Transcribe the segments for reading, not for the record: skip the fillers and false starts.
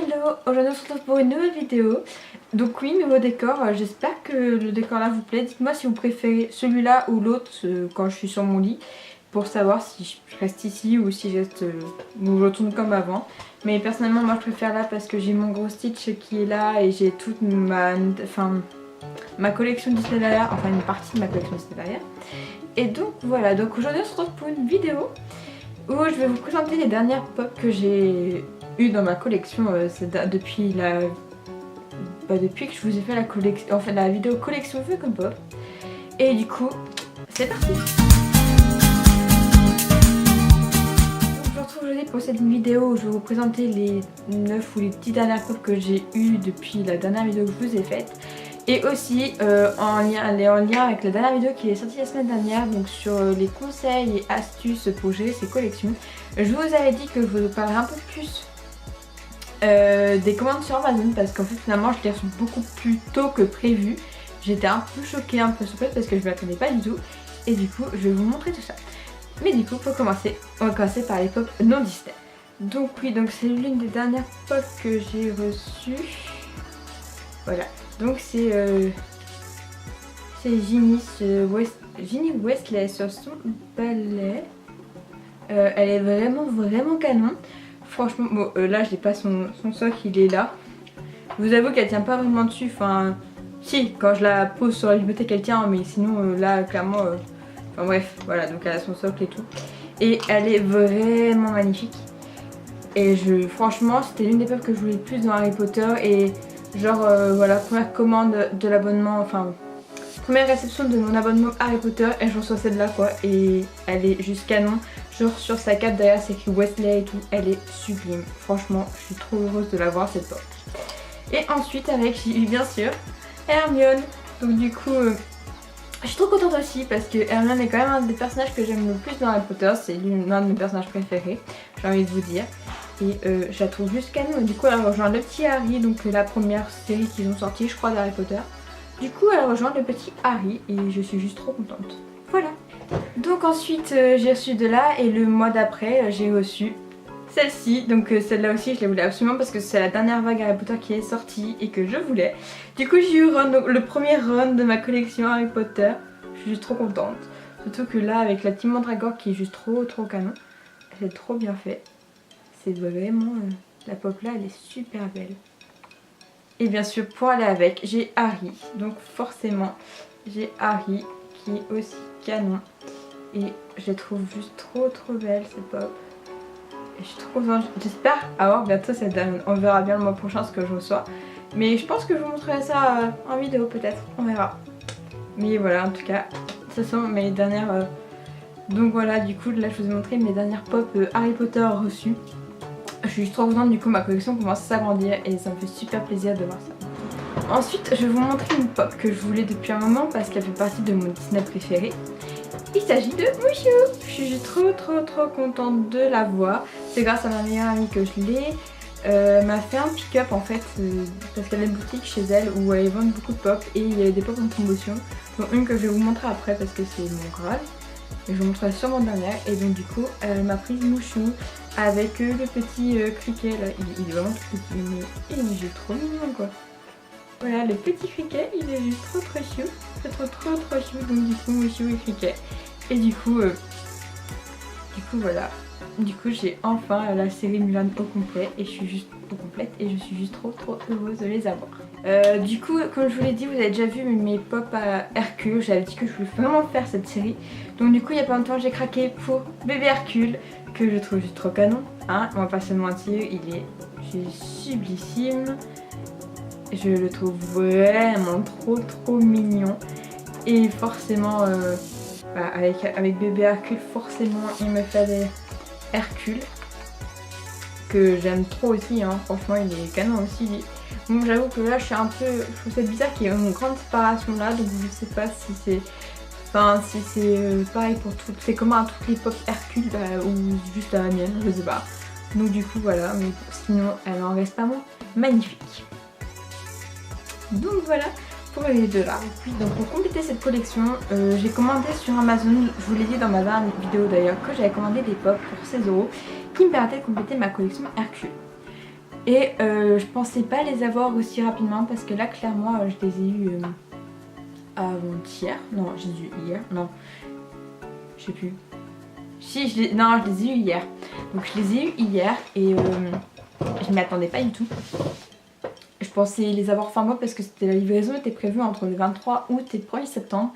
Hello, aujourd'hui on se retrouve pour une nouvelle vidéo. Donc oui, nouveau décor, j'espère que le décor là vous plaît. Dites-moi si vous préférez celui-là ou l'autre quand je suis sur mon lit, pour savoir si je reste ici ou si je reste ou je retourne comme avant. Mais personnellement moi je préfère là parce que j'ai mon gros Stitch qui est là et j'ai toute ma collection Disney derrière, enfin une partie de ma collection Disney derrière. Et donc voilà, donc aujourd'hui on se retrouve pour une vidéo où je vais vous présenter les dernières pop que j'ai eu dans ma collection depuis depuis que je vous ai fait la collection, enfin la vidéo collection Feu comme pop. Et du coup, c'est parti. Donc, je vous retrouve aujourd'hui pour cette vidéo où je vais vous présenter les 9 ou les 10 dernières pop que j'ai eu depuis la dernière vidéo que je vous ai faite. Et aussi en lien avec la dernière vidéo qui est sortie la semaine dernière, donc sur les conseils et astuces pour gérer ses collections. Je vous avais dit que je vous parlerai un peu plus des commandes sur Amazon parce qu'en fait finalement je les ai reçues beaucoup plus tôt que prévu. J'étais un peu choquée, un peu surprise parce que je ne m'attendais pas du tout. Et du coup je vais vous montrer tout ça. Mais du coup pour commencer, on va commencer par les pop non Disney. Donc oui, donc c'est l'une des dernières pop que j'ai reçues. Voilà. Donc c'est Ginny Weasley sur son balai. Elle est vraiment canon. Franchement, bon là je n'ai pas son socle, il est là. Je vous avoue qu'elle tient pas vraiment dessus. Enfin, si, quand je la pose sur la bibliothèque elle tient, mais sinon là clairement. Enfin bref, voilà, donc elle a son socle et tout. Et elle est vraiment magnifique. Et franchement, c'était l'une des pop que je voulais le plus dans Harry Potter. Et genre voilà, première commande de l'abonnement, enfin première réception de mon abonnement Harry Potter et je reçois celle-là quoi. Et elle est juste canon. Genre sur sa cape derrière c'est écrit Weasley et tout, elle est sublime. Franchement, je suis trop heureuse de l'avoir cette pop. Et ensuite avec, j'ai eu bien sûr Hermione. Donc du coup, je suis trop contente aussi parce que Hermione est quand même un des personnages que j'aime le plus dans Harry Potter. C'est l'un de mes personnages préférés, j'ai envie de vous dire. Et je la trouve juste canon. Et du coup elle rejoint le petit Harry, donc la première série qu'ils ont sortie je crois d'Harry Potter. Du coup elle rejoint le petit Harry et je suis juste trop contente. Voilà. Donc ensuite j'ai reçu de là et le mois d'après j'ai reçu celle-ci. Donc celle-là aussi je la voulais absolument parce que c'est la dernière vague Harry Potter qui est sortie et que je voulais. Du coup j'ai eu le premier run de ma collection Harry Potter. Je suis juste trop contente. Surtout que là avec la Team Mandragore qui est juste trop canon. C'est trop bien fait. C'est vraiment... la pop là elle est super belle. Et bien sûr pour aller avec j'ai Harry. Donc forcément j'ai Harry qui est aussi canon. Et je les trouve juste trop belle cette pop. Et je suis trop contente. J'espère avoir bientôt cette dame. On verra bien le mois prochain ce que je reçois. Mais je pense que je vous montrerai ça en vidéo peut-être. On verra. Mais voilà, en tout cas ce sont mes dernières... Donc voilà, du coup là je vous ai montré mes dernières pop Harry Potter reçues. Je suis juste trop contente, du coup ma collection commence à s'agrandir et ça me fait super plaisir de voir ça. Ensuite je vais vous montrer une pop que je voulais depuis un moment parce qu'elle fait partie de mon Disney préféré. Il s'agit de Mushu. Je suis juste trop contente de la voir. C'est grâce à ma meilleure amie que je l'ai. Elle m'a fait un pick-up en fait parce qu'elle a une boutique chez elle où elle vend beaucoup de pop et il y avait des pop en promotion. Donc une que je vais vous montrer après parce que c'est mon Graal. Et je vous montrerai sûrement dernière. Et donc du coup elle m'a pris Mushu avec le petit criquet là. Il est vraiment tout petit mais il est juste trop mignon quoi. Voilà le petit criquet, il est juste trop chou. C'est trop chou. Donc du coup Mushu et criquet. Et du coup voilà. Du coup j'ai enfin la série Mulan au complet et je suis juste complète et je suis juste trop heureuse de les avoir. Du coup comme je vous l'ai dit, vous avez déjà vu mes pop à Hercule. J'avais dit que je voulais vraiment faire cette série. Donc du coup il y a pas longtemps j'ai craqué pour bébé Hercule que je trouve juste trop canon. Hein, on va pas se mentir, il est juste sublissime. Je le trouve vraiment trop mignon. Et forcément avec bébé Hercule forcément il me fallait Hercule que j'aime trop aussi hein. Franchement il est canon aussi. Bon j'avoue que là je suis un peu, je trouve ça bizarre qu'il y ait une grande séparation là, donc je sais pas si c'est pareil pour toutes, c'est commun à toutes les pop Hercule ou juste à la mienne, je sais pas. Donc du coup voilà, mais sinon elle en reste pas moins magnifique. Donc voilà pour les deux là. Et puis donc pour compléter cette collection, j'ai commandé sur Amazon, je vous l'ai dit dans ma dernière vidéo d'ailleurs, que j'avais commandé des pop pour 16 € qui me permettaient de compléter ma collection Hercule. Et je pensais pas les avoir aussi rapidement parce que là clairement je les ai eu avant-hier. Non, je les ai eu hier. Non, je sais plus. Si, non, je les ai eu hier. Donc je les ai eu hier et je m'y attendais pas du tout. Je pensais les avoir fin mois parce que la livraison était prévue entre le 23 août et le 1er septembre.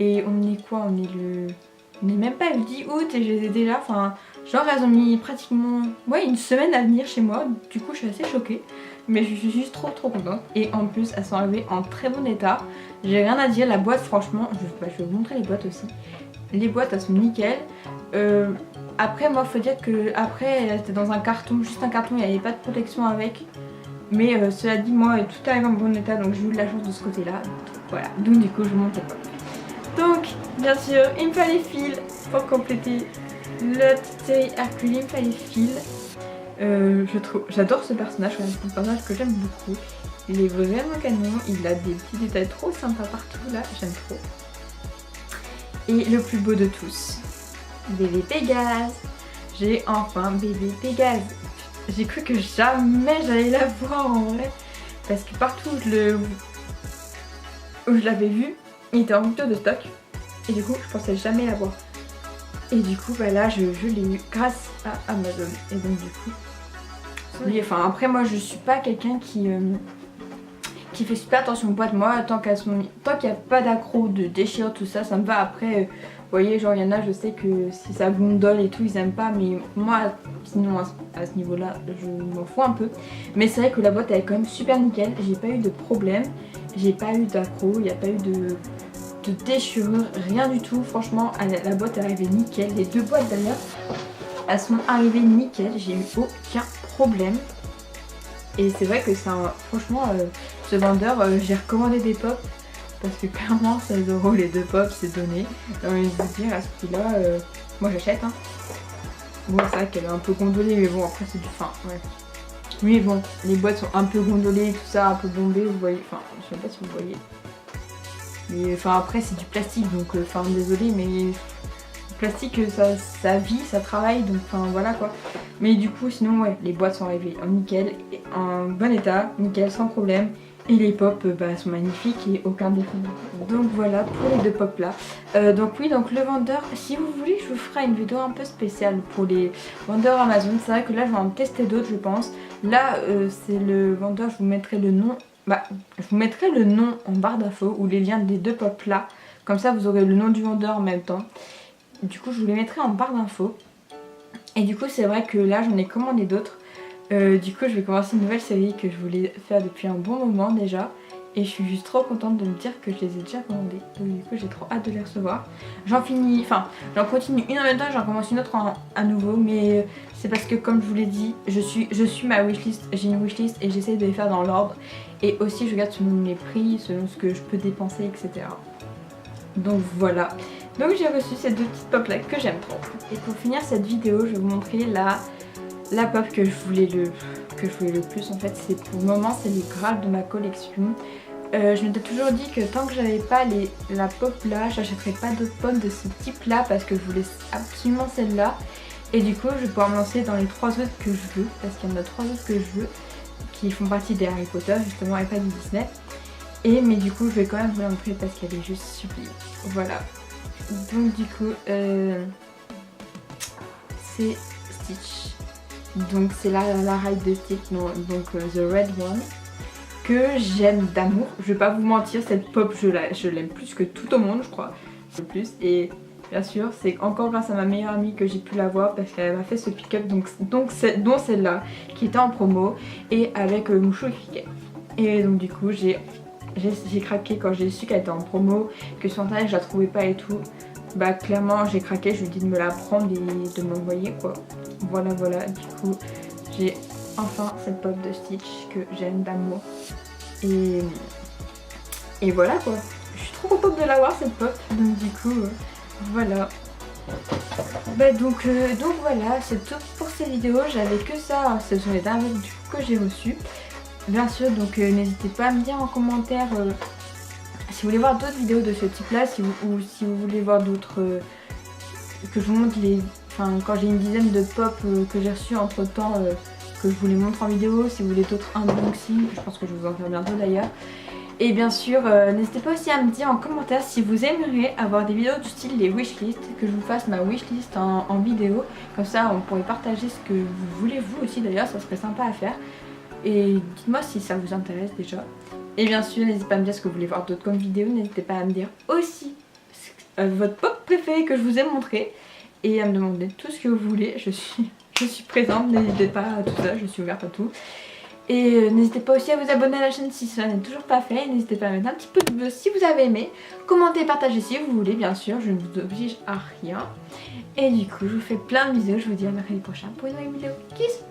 Et on est quoi? On est même pas le 10 août et je les ai déjà. Enfin, genre elles ont mis pratiquement une semaine à venir chez moi. Du coup je suis assez choquée. Mais je suis juste trop contente. Et en plus elles sont arrivées en très bon état. J'ai rien à dire, la boîte franchement, je vais vous montrer les boîtes aussi. Les boîtes elles sont nickel. Après moi faut dire que après elle était dans un carton, juste un carton, il n'y avait pas de protection avec. Mais cela dit moi tout arrive en bon état donc j'ai eu de la chance de ce côté là. Voilà, donc du coup je vous montre les boîtes. Donc bien sûr il me fallait fil pour compléter la petite série Hercule, il me fallait fil. J'adore ce personnage, c'est un personnage que j'aime beaucoup. Il est vraiment canon, il a des petits détails trop sympas partout là, j'aime trop. Et le plus beau de tous, bébé Pégase. J'ai enfin bébé Pégase. J'ai cru que jamais j'allais la voir en vrai. Parce que partout où je l'avais vu, il était en rupture de stock. Et du coup je pensais jamais la voir. Et du coup bah là je l'ai eu grâce à Amazon. Et donc du coup... Oui, enfin après moi je suis pas quelqu'un qui fait super attention aux boîtes. Moi tant qu'il n'y a pas d'accro, de déchirure, tout ça, ça me va. Après vous voyez genre il y en a, je sais que si ça gondole et tout ils aiment pas, mais moi sinon à ce niveau là je m'en fous un peu. Mais c'est vrai que la boîte elle est quand même super nickel, j'ai pas eu de problème, j'ai pas eu d'accro, il n'y a pas eu de déchirure, rien du tout. Franchement la boîte est arrivée nickel, les deux boîtes d'ailleurs elles sont arrivées nickel, j'ai eu aucun problème. Et c'est vrai que c'est franchement ce vendeur, j'ai recommandé des pops parce que clairement 16 € les deux pops c'est donné. J'ai envie de vous dire à ce prix là, moi j'achète hein. Bon c'est vrai qu'elle est un peu gondolée mais bon après c'est du fin, ouais. Oui bon, les boîtes sont un peu gondolées, tout ça, un peu bombé, vous voyez, enfin je sais pas si vous voyez. Mais enfin après c'est du plastique donc enfin désolé mais le plastique ça vit, ça travaille donc enfin voilà quoi. Mais du coup sinon ouais les boîtes sont arrivées en nickel, en bon état, nickel sans problème. Et les pops sont magnifiques et aucun défaut. Donc voilà pour les deux pops là. Donc oui donc le vendeur, si vous voulez je vous ferai une vidéo un peu spéciale pour les vendeurs Amazon. C'est vrai que là je vais en tester d'autres je pense. Là c'est le vendeur, je vous mettrai le nom. Je vous mettrai le nom en barre d'infos ou les liens des deux pops là. Comme ça vous aurez le nom du vendeur en même temps. Du coup je vous les mettrai en barre d'infos. Et du coup c'est vrai que là j'en ai commandé d'autres. Du coup je vais commencer une nouvelle série que je voulais faire depuis un bon moment déjà. Et je suis juste trop contente de me dire que je les ai déjà commandés. Donc du coup j'ai trop hâte de les recevoir. J'en continue une en même temps, j'en commence une autre à nouveau. Mais c'est parce que comme je vous l'ai dit, je suis ma wishlist, j'ai une wishlist et j'essaie de les faire dans l'ordre. Et aussi je regarde selon les prix, selon ce que je peux dépenser, etc. Donc voilà. Donc j'ai reçu ces deux petites pop là que j'aime trop. Et pour finir cette vidéo je vais vous montrer la pop que je voulais le plus en fait. C'est pour le moment c'est les Graal de ma collection. Je m'étais toujours dit que tant que j'avais pas la pop là, j'achèterais pas d'autres pop de ce type là parce que je voulais absolument celle-là. Et du coup je vais pouvoir me lancer dans les 3 autres que je veux parce qu'il y en a 3 autres que je veux qui font partie des Harry Potter justement et pas du Disney. Mais du coup je vais quand même vous la montrer parce qu'elle est juste sublime. Voilà. Donc du coup c'est Stitch. Donc c'est la ride de Stitch, non, donc The Red One, que j'aime d'amour. Je vais pas vous mentir, cette pop je l'aime plus que tout au monde je crois. Plus. Et bien sûr c'est encore grâce à ma meilleure amie que j'ai pu la voir parce qu'elle m'a fait ce pick-up dont celle-là qui était en promo et avec Mouchou et Cricket. Et donc du coup j'ai craqué quand j'ai su qu'elle était en promo, que sur internet je la trouvais pas et tout. Bah clairement j'ai craqué, je lui ai dit de me la prendre et de m'envoyer quoi. Voilà, du coup j'ai enfin cette pop de Stitch que j'aime d'amour. Et voilà quoi. Je suis trop contente de l'avoir cette pop. Donc du coup voilà. Donc voilà, c'est tout pour cette vidéo. J'avais que ça, ce sont les dernières vidéos que j'ai reçues. Bien sûr, donc n'hésitez pas à me dire en commentaire si vous voulez voir d'autres vidéos de ce type là, ou si vous voulez voir d'autres que je vous montre quand j'ai une dizaine de pop que j'ai reçues entre temps que je vous les montre en vidéo, si vous voulez d'autres unboxings, je pense que je vous en ferai bientôt d'ailleurs. Et bien sûr, n'hésitez pas aussi à me dire en commentaire si vous aimeriez avoir des vidéos du style les wishlists, que je vous fasse ma wishlist en vidéo. Comme ça, on pourrait partager ce que vous voulez vous aussi d'ailleurs, ça serait sympa à faire. Et dites-moi si ça vous intéresse déjà. Et bien sûr, n'hésitez pas à me dire ce que vous voulez voir d'autres comme vidéo. N'hésitez pas à me dire aussi votre pop préféré que je vous ai montré. Et à me demander tout ce que vous voulez. Je suis présente, n'hésitez pas à tout ça, je suis ouverte à tout. Et n'hésitez pas aussi à vous abonner à la chaîne si cela n'est toujours pas fait. N'hésitez pas à mettre un petit peu de bleu si vous avez aimé. Commentez et partagez si vous voulez, bien sûr, je ne vous oblige à rien. Et du coup, je vous fais plein de bisous. Je vous dis à mercredi prochain pour une nouvelle vidéo. Kiss!